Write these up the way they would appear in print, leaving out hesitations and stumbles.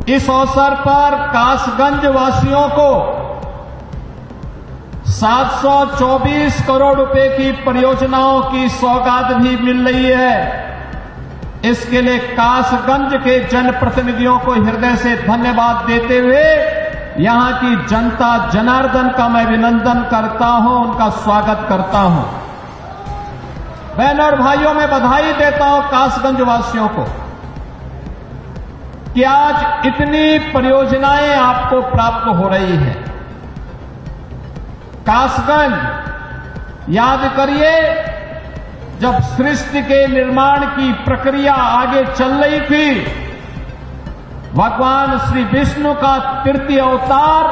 इस अवसर पर कासगंज वासियों को 724 करोड़ रुपए की परियोजनाओं की सौगात भी मिल रही है। इसके लिए कासगंज के जनप्रतिनिधियों को हृदय से धन्यवाद देते हुए यहां की जनता जनार्दन का मैं अभिनंदन करता हूं, उनका स्वागत करता हूं। बहनों और भाइयों, मैं बधाई देता हूं कासगंज वासियों को कि आज इतनी परियोजनाएं आपको प्राप्त हो रही है। कासगंज, याद करिए, जब सृष्टि के निर्माण की प्रक्रिया आगे चल रही थी, भगवान श्री विष्णु का तृतीय अवतार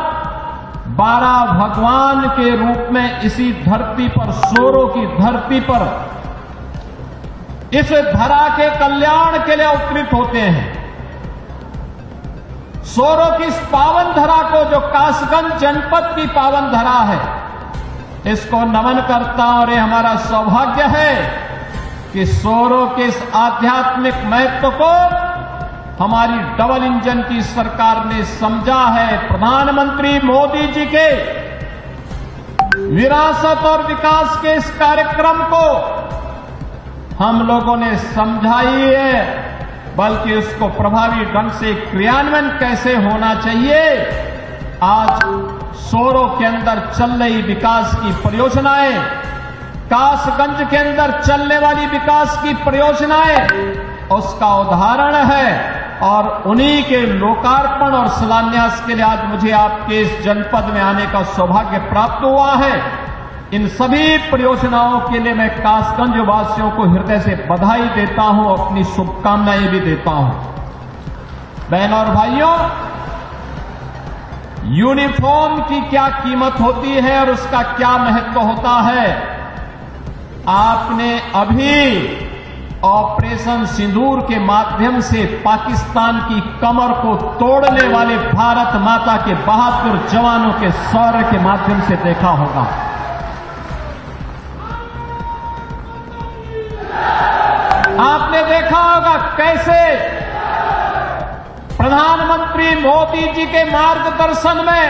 12 भगवान के रूप में इसी धरती पर, सोरों की धरती पर, इस धरा के कल्याण के लिए अवतरित होते हैं। सोरों की इस पावन धरा को, जो कासगंज जनपद की पावन धरा है, इसको नमन करता हूं। और ये हमारा सौभाग्य है कि सोरों के इस आध्यात्मिक महत्व को हमारी डबल इंजन की सरकार ने समझा है। प्रधानमंत्री मोदी जी के विरासत और विकास के इस कार्यक्रम को हम लोगों ने समझा ही है, बल्कि उसको प्रभावी ढंग से क्रियान्वयन कैसे होना चाहिए, आज सोरों के अंदर चल रही विकास की परियोजनाएं, कासगंज के अंदर चलने वाली विकास की परियोजनाएं उसका उदाहरण है। और उन्हीं के लोकार्पण और शिलान्यास के लिए आज मुझे आपके इस जनपद में आने का सौभाग्य प्राप्त हुआ है। इन सभी परियोजनाओं के लिए मैं कासगंज वासियों को हृदय से बधाई देता हूं, अपनी शुभकामनाएं भी देता हूं। बहनों और भाइयों, यूनिफॉर्म की क्या कीमत होती है और उसका क्या महत्व होता है, आपने अभी ऑपरेशन सिंदूर के माध्यम से पाकिस्तान की कमर को तोड़ने वाले भारत माता के बहादुर जवानों के शौर्य के माध्यम से देखा होगा। आपने देखा होगा कैसे प्रधानमंत्री मोदी जी के मार्गदर्शन में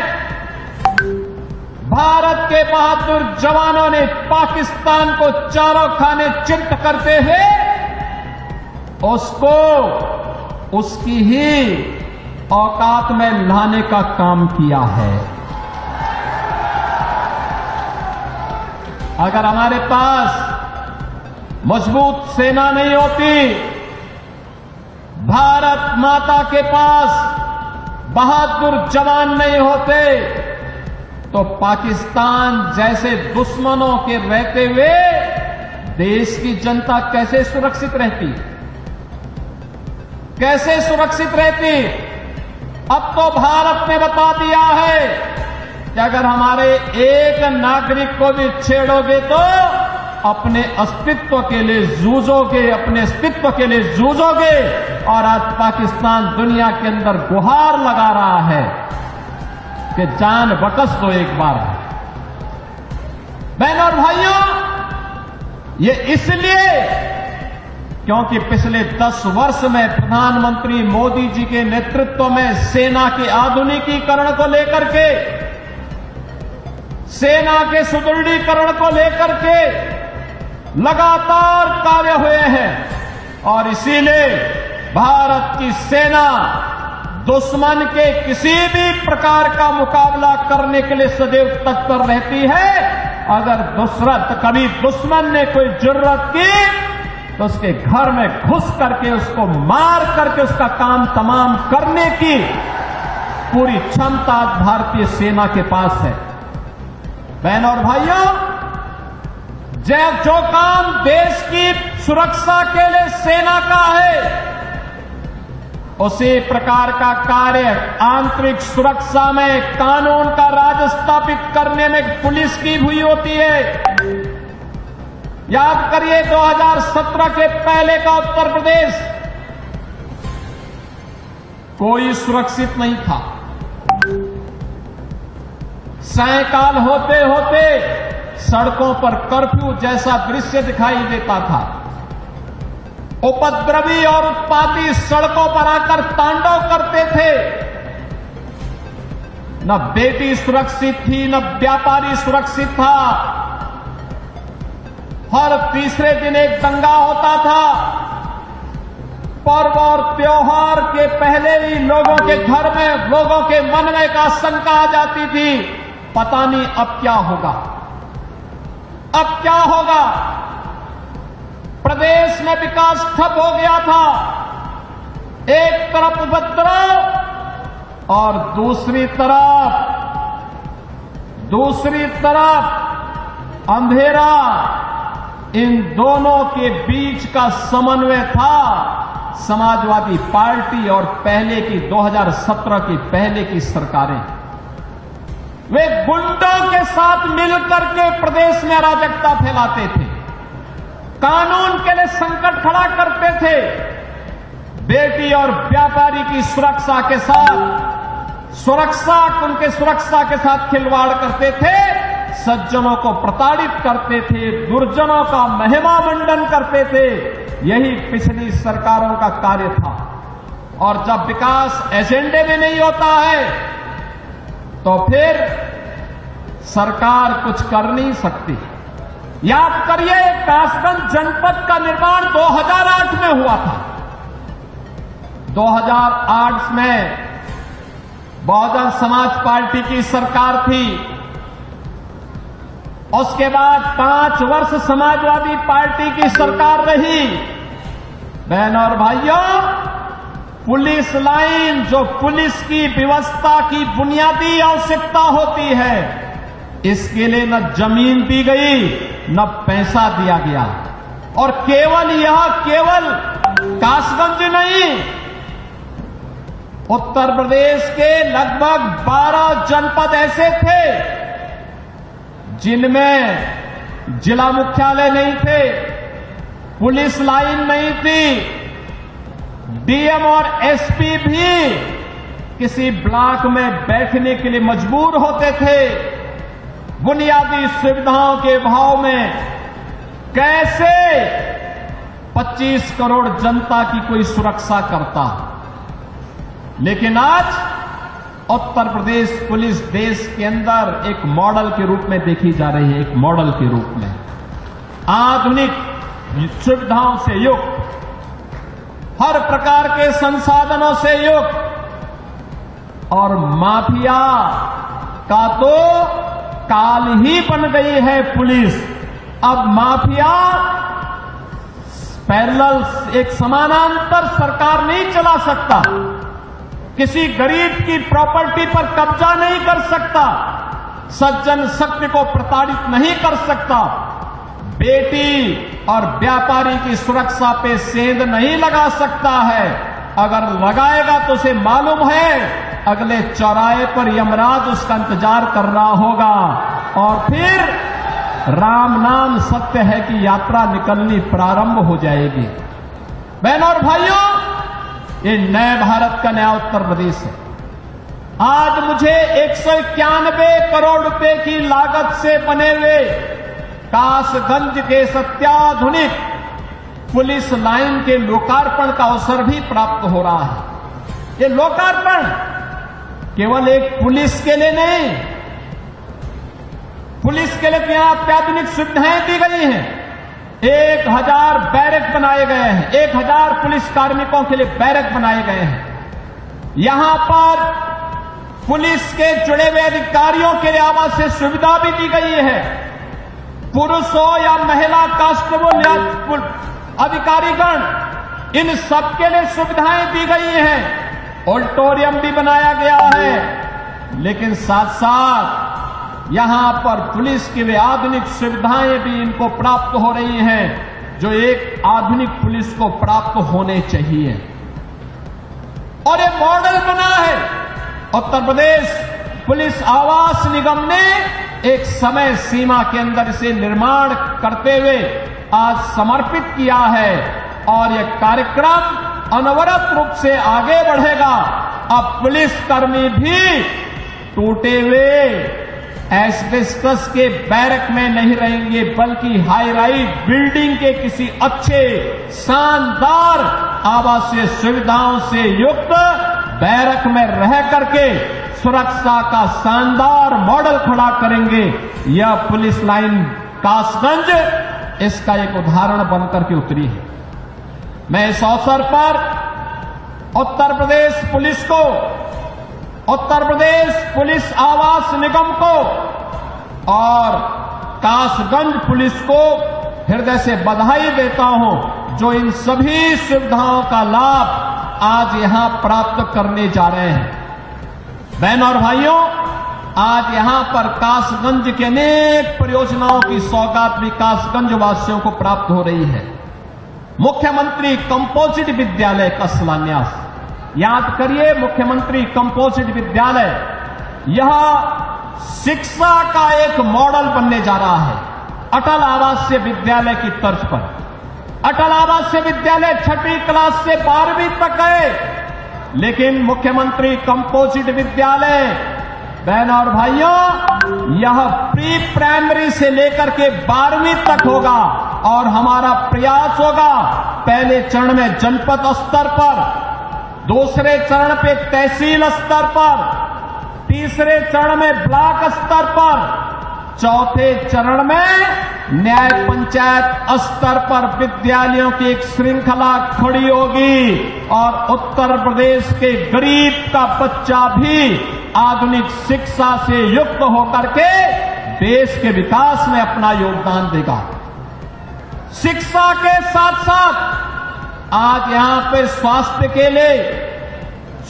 भारत के बहादुर जवानों ने पाकिस्तान को चारों खाने चित्त करते हुए उसको उसकी ही औकात में लाने का काम किया है। अगर हमारे पास मजबूत सेना नहीं होती, भारत माता के पास बहादुर जवान नहीं होते, तो पाकिस्तान जैसे दुश्मनों के रहते हुए देश की जनता कैसे सुरक्षित रहती, कैसे सुरक्षित रहती। अब तो भारत ने बता दिया है कि अगर हमारे एक नागरिक को भी छेड़ोगे तो अपने अस्तित्व के लिए जूझोगे, अपने अस्तित्व के लिए जूझोगे। और आज पाकिस्तान दुनिया के अंदर गुहार लगा रहा है कि जान बकस दो एक बार। बहनों और भाइयों, ये इसलिए क्योंकि पिछले 10 वर्ष में प्रधानमंत्री मोदी जी के नेतृत्व में सेना के आधुनिकीकरण को लेकर के, सेना के सुदृढ़ीकरण को लेकर के लगातार कार्य हुए हैं। और इसीलिए भारत की सेना दुश्मन के किसी भी प्रकार का मुकाबला करने के लिए सदैव तत्पर रहती है। अगर कभी दुश्मन ने कोई जरूरत की तो उसके घर में घुस करके, उसको मार करके उसका काम तमाम करने की पूरी क्षमता भारतीय सेना के पास है। बहनों और भाइयों, जो काम देश की सुरक्षा के लिए सेना का है, उसी प्रकार का कार्य आंतरिक सुरक्षा में कानून का राज स्थापित करने में पुलिस की हुई होती है। याद करिए 2017 के पहले का उत्तर प्रदेश कोई सुरक्षित नहीं था। सायंकाल होते होते सड़कों पर कर्फ्यू जैसा दृश्य दिखाई देता था। उपद्रवी और उत्पाती सड़कों पर आकर तांडव करते थे। न बेटी सुरक्षित थी, न व्यापारी सुरक्षित था। हर तीसरे दिन एक दंगा होता था। पर्व और त्योहार के पहले ही लोगों के घर में, लोगों के मन में एक आशंका आ जाती थी, पता नहीं अब क्या होगा, अब क्या होगा। प्रदेश में विकास ठप हो गया था। एक तरफ उपद्रव और दूसरी तरफ अंधेरा। इन दोनों के बीच का समन्वय था समाजवादी पार्टी और पहले की 2017 की पहले की सरकारें। वे गुंडों के साथ मिलकर के प्रदेश में अराजकता फैलाते थे, कानून के लिए संकट खड़ा करते थे, बेटी और व्यापारी की सुरक्षा के साथ खिलवाड़ करते थे, सज्जनों को प्रताड़ित करते थे, दुर्जनों का महिमा मंडन करते थे। यही पिछली सरकारों का कार्य था। और जब विकास एजेंडे में नहीं होता है तो फिर सरकार कुछ कर नहीं सकती। याद करिए, कासगंज जनपद का निर्माण 2008 में हुआ था। 2008 में बहुजन समाज पार्टी की सरकार थी। उसके बाद 5 वर्ष समाजवादी पार्टी की सरकार रही। बहनों और भाइयों, पुलिस लाइन, जो पुलिस की व्यवस्था की बुनियादी आवश्यकता होती है, इसके लिए न जमीन दी गई, न पैसा दिया गया। और केवल कासगंज नहीं, उत्तर प्रदेश के लगभग 12 जनपद ऐसे थे जिनमें जिला मुख्यालय नहीं थे, पुलिस लाइन नहीं थी, डीएम और एसपी भी किसी ब्लॉक में बैठने के लिए मजबूर होते थे। बुनियादी सुविधाओं के अभाव में कैसे 25 करोड़ जनता की कोई सुरक्षा करता। लेकिन आज उत्तर प्रदेश पुलिस देश के अंदर एक मॉडल के रूप में देखी जा रही है, एक मॉडल के रूप में आधुनिक सुविधाओं से युक्त, हर प्रकार के संसाधनों से युक्त। और माफिया का तो काल ही बन गई है पुलिस। अब माफिया पैरेलल, एक समानांतर सरकार नहीं चला सकता, किसी गरीब की प्रॉपर्टी पर कब्जा नहीं कर सकता, सज्जन शक्ति को प्रताड़ित नहीं कर सकता, बेटी और व्यापारी की सुरक्षा पे सेंध नहीं लगा सकता है। अगर लगाएगा तो उसे मालूम है अगले चौराहे पर यमराज उसका इंतजार कर रहा होगा और फिर राम नाम सत्य है कि यात्रा निकलनी प्रारंभ हो जाएगी। बहनों और भाइयों, ये नए भारत का नया उत्तर प्रदेश है। आज मुझे 191 करोड़ रुपए की लागत से बने हुए कासगंज के अत्याधुनिक पुलिस लाइन के लोकार्पण का अवसर भी प्राप्त हो रहा है। ये लोकार्पण केवल एक पुलिस के लिए नहीं, पुलिस के लिए यहां अत्याधुनिक सुविधाएं दी गई हैं। 1000 बैरक बनाए गए हैं, 1000 पुलिस कार्मिकों के लिए बैरक बनाए गए हैं। यहां पर पुलिस के जुड़े हुए अधिकारियों के लिए आवासीय सुविधा भी दी गई है। पुरुष हो या महिला कांस्टेबल या अधिकारीगण, इन सबके लिए सुविधाएं दी गई हैं। ऑडिटोरियम भी बनाया गया है, लेकिन साथ साथ यहां पर पुलिस की वे आधुनिक सुविधाएं भी इनको प्राप्त हो रही हैं जो एक आधुनिक पुलिस को प्राप्त होने चाहिए। और ये मॉडल बना है। उत्तर प्रदेश पुलिस आवास निगम ने एक समय सीमा के अंदर इसे निर्माण करते हुए आज समर्पित किया है और यह कार्यक्रम अनवरत रूप से आगे बढ़ेगा। अब पुलिसकर्मी भी टूटे हुए एस्बेस्टस के बैरक में नहीं रहेंगे, बल्कि हाई राइज बिल्डिंग के किसी अच्छे शानदार आवासीय सुविधाओं से युक्त बैरक में रह करके सुरक्षा का शानदार मॉडल खड़ा करेंगे। यह पुलिस लाइन कासगंज इसका एक उदाहरण बनकर के उतरी है। मैं इस अवसर पर उत्तर प्रदेश पुलिस को, उत्तर प्रदेश पुलिस आवास निगम को और कासगंज पुलिस को हृदय से बधाई देता हूं, जो इन सभी सुविधाओं का लाभ आज यहां प्राप्त करने जा रहे हैं। बहनों और भाइयों, आज यहां पर कासगंज के अनेक परियोजनाओं की सौगात भी कासगंज वासियों को प्राप्त हो रही है। मुख्यमंत्री कंपोजिट विद्यालय का शिलान्यास, याद करिए, मुख्यमंत्री कंपोजिट विद्यालय, यह शिक्षा का एक मॉडल बनने जा रहा है अटल आवासीय विद्यालय की तर्ज पर। अटल आवासीय विद्यालय 6वीं क्लास से 12वीं तक है, लेकिन मुख्यमंत्री कंपोजिट विद्यालय, बहनों और भाइयों, यह प्री प्राइमरी से लेकर के 12वीं तक होगा और हमारा प्रयास होगा पहले चरण में जनपद स्तर पर, दूसरे चरण पे तहसील स्तर पर, तीसरे चरण में ब्लॉक स्तर पर, चौथे चरण में न्याय पंचायत स्तर पर विद्यालयों की एक श्रृंखला खड़ी होगी और उत्तर प्रदेश के गरीब का बच्चा भी आधुनिक शिक्षा से युक्त होकर के देश के विकास में अपना योगदान देगा। शिक्षा के साथ साथ आज यहां पे स्वास्थ्य के लिए,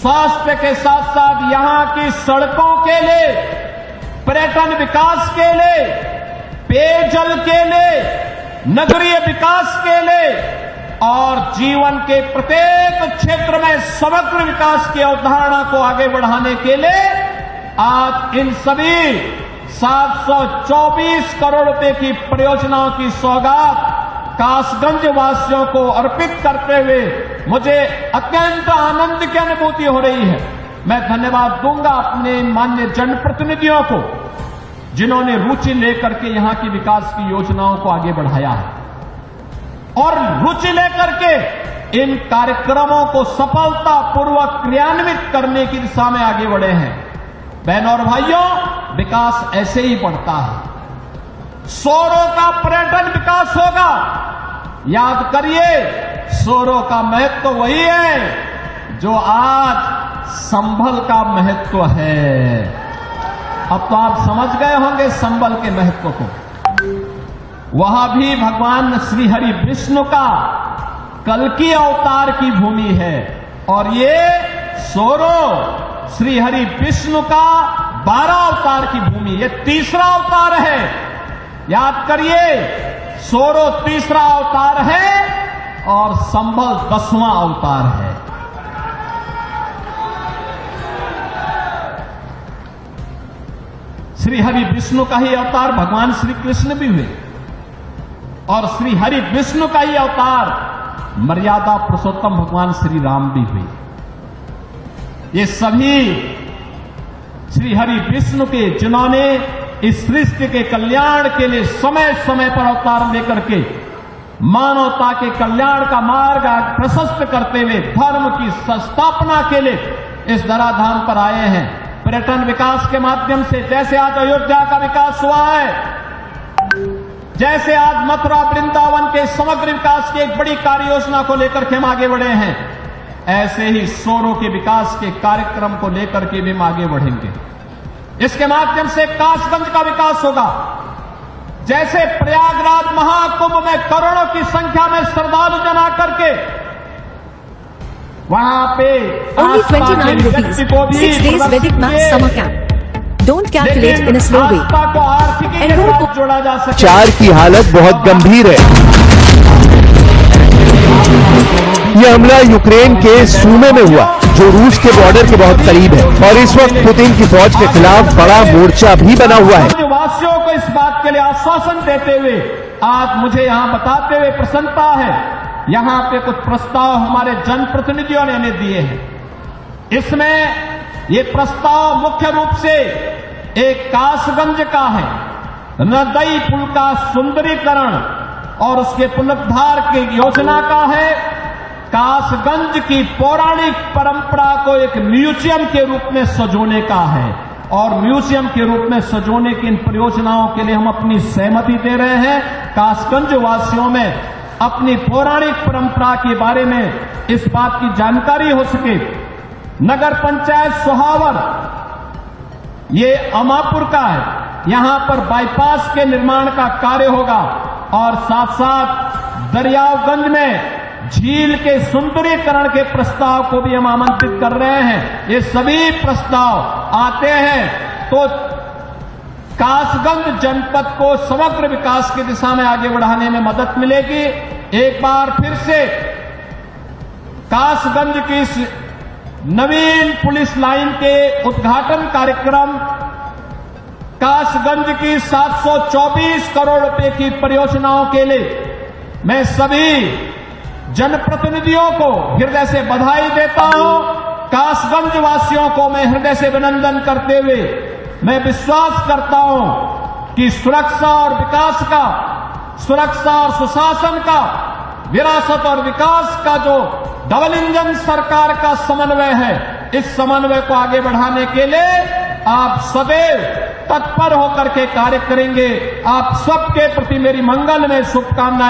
स्वास्थ्य के साथ साथ यहां की सड़कों के लिए, पर्यटन विकास के लिए, पेयजल के लिए, नगरीय विकास के लिए और जीवन के प्रत्येक क्षेत्र में समग्र विकास की अवधारणा को आगे बढ़ाने के लिए आज इन सभी 724 करोड़ रुपए की परियोजनाओं की सौगात कासगंज वासियों को अर्पित करते हुए मुझे अत्यंत आनंद की अनुभूति हो रही है। मैं धन्यवाद दूंगा अपने माननीय जनप्रतिनिधियों को, जिन्होंने रुचि लेकर के यहां की विकास की योजनाओं को आगे बढ़ाया है और रुचि लेकर के इन कार्यक्रमों को सफलतापूर्वक क्रियान्वित करने की दिशा में आगे बढ़े हैं। बहनों और भाइयों, विकास ऐसे ही बढ़ता है। शोरों का पर्यटन विकास होगा। याद करिए, शोरों का महत्व वही है जो आज संभल का महत्व है। अब तो आप समझ गए होंगे संभल के महत्व को। वहां भी भगवान श्री हरि विष्णु का कल्कि अवतार की भूमि है और ये शोरों श्री हरि विष्णु का 12 अवतार की भूमि, ये तीसरा अवतार है। याद करिए, शोरों तीसरा अवतार है और संभल 10वां अवतार है। श्री हरि विष्णु का ही अवतार भगवान श्री कृष्ण भी हुए और श्री हरि विष्णु का ही अवतार मर्यादा पुरुषोत्तम भगवान श्री राम भी हुए। ये सभी श्री हरि विष्णु के, जिन्होंने इस सृष्टि के कल्याण के लिए समय समय पर अवतार लेकर के मानवता के कल्याण का मार्ग प्रशस्त करते हुए धर्म की संस्थापना के लिए इस धराधाम पर आए हैं। पर्यटन विकास के माध्यम से, जैसे आज अयोध्या का विकास हुआ है, जैसे आज मथुरा वृंदावन के समग्र विकास की एक बड़ी कार्य योजना को लेकर के हम आगे बढ़े हैं, ऐसे ही शोरों के विकास के कार्यक्रम को लेकर के भी हम आगे बढ़ेंगे। इसके माध्यम से कासगंज का विकास होगा। जैसे प्रयागराज महाकुंभ में करोड़ों की संख्या में श्रद्धालु जन आकर के वहां पे Only 29 rupees. 6 days Vedic Math Summer Camp. Don't calculate in a slow way. Enrol को जोड़ा जा सके। 4 की हालत बहुत गंभीर है। यह हमला यूक्रेन के सूमे में हुआ, जो रूस के बॉर्डर के बहुत करीब है और इस वक्त पुतिन की फौज के खिलाफ बड़ा मोर्चा भी बना हुआ है। वासियों को इस बात के लिए आश्वासन देते हुए आज मुझे यहां बताते हुए प्रसन्नता है, यहां पे कुछ प्रस्ताव हमारे जनप्रतिनिधियों ने हमें दिए हैं। इसमें ये प्रस्ताव मुख्य रूप से एक कासगंज का है, नदई पुल का सुंदरीकरण और उसके पुनरुद्धार की योजना का है, कासगंज की पौराणिक परंपरा को एक म्यूजियम के रूप में सजोने का है और म्यूजियम के रूप में सजोने की इन परियोजनाओं के लिए हम अपनी सहमति दे रहे हैं। कासगंज वासियों में अपनी पौराणिक परंपरा के बारे में इस बात की जानकारी हो सके। नगर पंचायत सोहावर ये अमापुर का है, यहां पर बाईपास के निर्माण का कार्य होगा और साथ साथ दरियागंज में झील के सुंदरीकरण के प्रस्ताव को भी हम आमंत्रित कर रहे हैं। ये सभी प्रस्ताव आते हैं तो कासगंज जनपद को समग्र विकास की दिशा में आगे बढ़ाने में मदद मिलेगी। एक बार फिर से कासगंज की इस नवीन पुलिस लाइन के उद्घाटन कार्यक्रम, कासगंज की 724 करोड़ रुपए की परियोजनाओं के लिए मैं सभी जनप्रतिनिधियों को हृदय से बधाई देता हूं। कासगंज वासियों को मैं हृदय से अभिनंदन करते हुए मैं विश्वास करता हूं कि सुरक्षा और विकास का, सुरक्षा और सुशासन का, विरासत और विकास का जो डबल इंजन सरकार का समन्वय है, इस समन्वय को आगे बढ़ाने के लिए आप सदैव तत्पर होकर के कार्य करेंगे। आप सबके प्रति मेरी मंगलमय शुभकामनाएं।